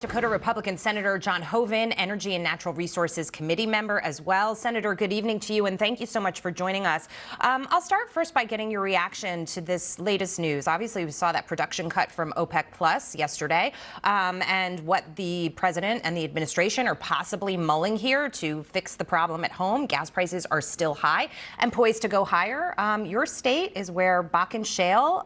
Dakota Republican Senator John Hoeven, Energy and Natural Resources Committee member as well. Senator, good evening to you, and thank you so much for joining us. I'll start first by getting your reaction to this latest news. Obviously, we saw that production cut from OPEC Plus yesterday, and what the president and the administration are possibly mulling here to fix the problem at home. Gas prices are still high and poised to go higher. Your state is where Bakken Shale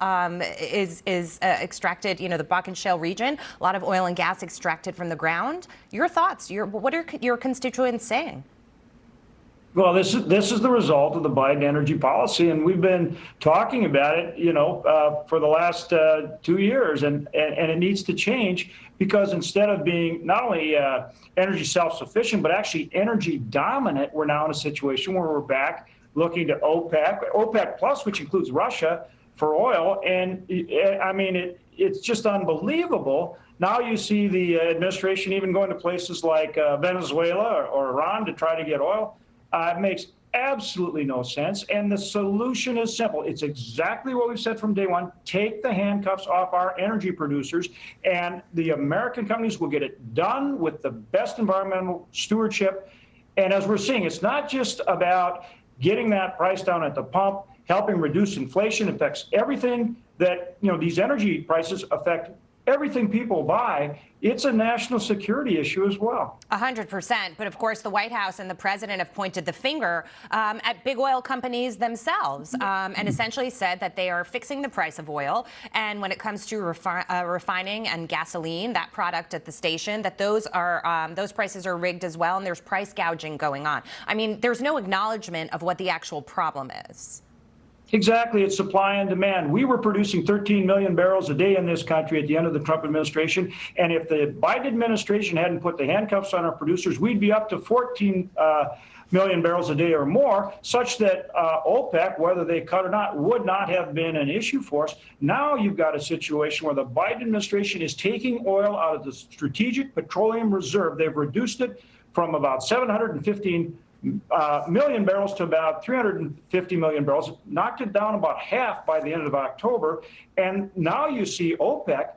is extracted, the Bakken Shale region, a lot of oil and gas extracted from the ground. Your thoughts? What are your constituents saying? Well, this is the result of the Biden energy policy, and we've been talking about it, for the last 2 years, and it needs to change, because instead of being not only energy self-sufficient, but actually energy dominant, we're now in a situation where we're back looking to OPEC Plus, which includes Russia, for oil, and it's just unbelievable. Now you see the administration even going to places like Venezuela or Iran to try to get oil. It makes absolutely no sense. And the solution is simple. It's exactly what we've said from day one. Take the handcuffs off our energy producers, and the American companies will get it done with the best environmental stewardship. And as we're seeing, it's not just about getting that price down at the pump, helping reduce inflation. It affects everything that, these energy prices affect everything people buy. It's a national security issue as well. 100%. But of course, the White House and the president have pointed the finger at big oil companies themselves and essentially said that they are fixing the price of oil. And when it comes to refining and gasoline, that product at the station, that those prices are rigged as well. And there's price gouging going on. I mean, there's no acknowledgement of what the actual problem is. Exactly. It's supply and demand. We were producing 13 million barrels a day in this country at the end of the Trump administration. And if the Biden administration hadn't put the handcuffs on our producers, we'd be up to 14 million barrels a day or more, such that OPEC, whether they cut or not, would not have been an issue for us. Now you've got a situation where the Biden administration is taking oil out of the Strategic Petroleum Reserve. They've reduced it from about 715 million barrels to about 350 million barrels, knocked it down about half by the end of October. And now you see OPEC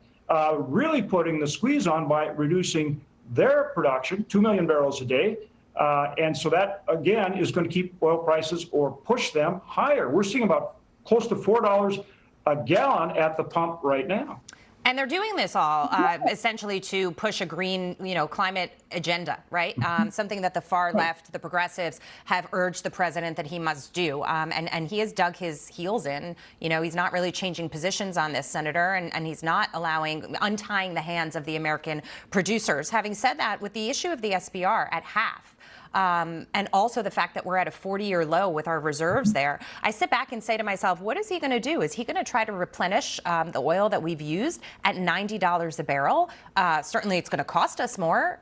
really putting the squeeze on by reducing their production, 2 million barrels a day. And so that, again, is going to keep oil prices or push them higher. We're seeing about close to $4 a gallon at the pump right now. And they're doing this all essentially to push a green, climate agenda, right? Something that the far left, the progressives, have urged the president that he must do. And he has dug his heels in. He's not really changing positions on this, Senator, and he's not untying the hands of the American producers. Having said that, with the issue of the SPR at half, and also the fact that we're at a 40-year low with our reserves there, I sit back and say to myself, what is he going to do? Is he going to try to replenish the oil that we've used at $90 a barrel? Certainly it's going to cost us more.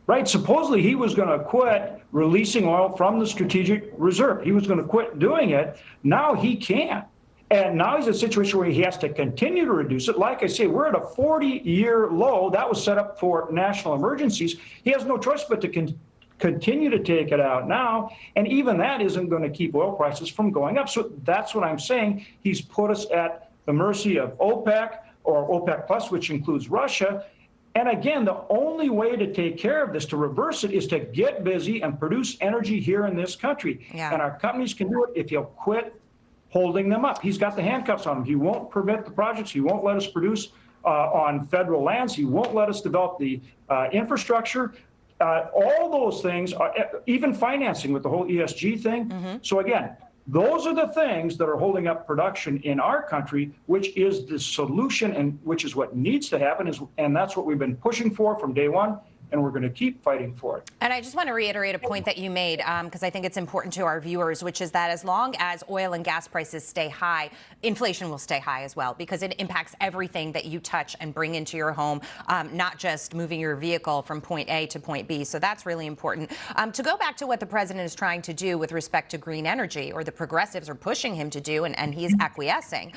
Right. Supposedly he was going to quit releasing oil from the Strategic Reserve. He was going to quit doing it. Now he can't. And now he's in a situation where he has to continue to reduce it. Like I say, we're at a 40-year low. That was set up for national emergencies. He has no choice but to continue to take it out now. And even that isn't going to keep oil prices from going up. So that's what I'm saying. He's put us at the mercy of OPEC or OPEC Plus, which includes Russia. And again, the only way to take care of this, to reverse it, is to get busy and produce energy here in this country. Yeah. And our companies can do it if you'll quit holding them up. He's got the handcuffs on him. He won't permit the projects. He won't let us produce on federal lands. He won't let us develop the infrastructure. All those things, even financing with the whole ESG thing. Mm-hmm. So again, those are the things that are holding up production in our country, which is the solution and which is what needs to happen. And that's what we've been pushing for from day one. And we're going to keep fighting for it. And I just want to reiterate a point that you made, because I think it's important to our viewers, which is that as long as oil and gas prices stay high, inflation will stay high as well, because it impacts everything that you touch and bring into your home, not just moving your vehicle from point A to point B. So that's really important. To go back to what the president is trying to do with respect to green energy, or the progressives are pushing him to do, and he's acquiescing.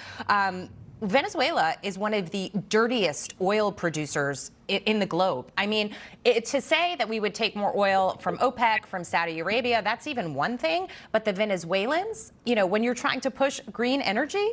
Venezuela is one of the dirtiest oil producers in the globe. I mean, to say that we would take more oil from OPEC, from Saudi Arabia, that's even one thing. But the Venezuelans, when you're trying to push green energy.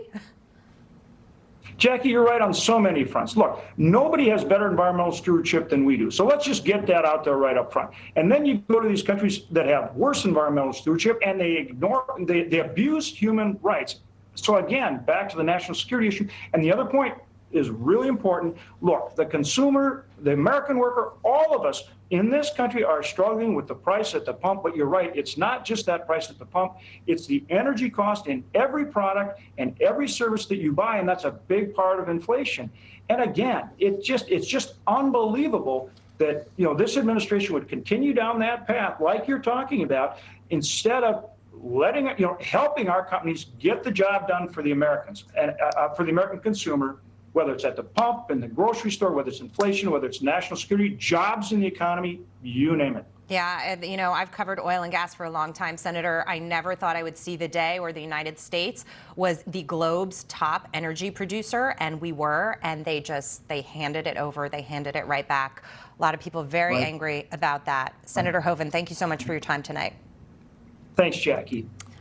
Jackie, you're right on so many fronts. Look, nobody has better environmental stewardship than we do. So let's just get that out there right up front. And then you go to these countries that have worse environmental stewardship and they abuse human rights. So again, back to the national security issue. And the other point is really important. Look, the consumer, the American worker, all of us in this country are struggling with the price at the pump. But you're right, it's not just that price at the pump. It's the energy cost in every product and every service that you buy. And that's a big part of inflation. And again, it's just unbelievable that, this administration would continue down that path like you're talking about, instead of helping our companies get the job done for the Americans and for the American consumer, whether it's at the pump, in the grocery store, whether it's inflation, whether it's national security, jobs in the economy, you name it. Yeah, I've covered oil and gas for a long time, Senator. I never thought I would see the day where the United States was the globe's top energy producer, and we were, and they handed it over. They handed it right back. A lot of people very angry about that. Senator Hoeven, thank you so much for your time tonight. Thanks, Jackie.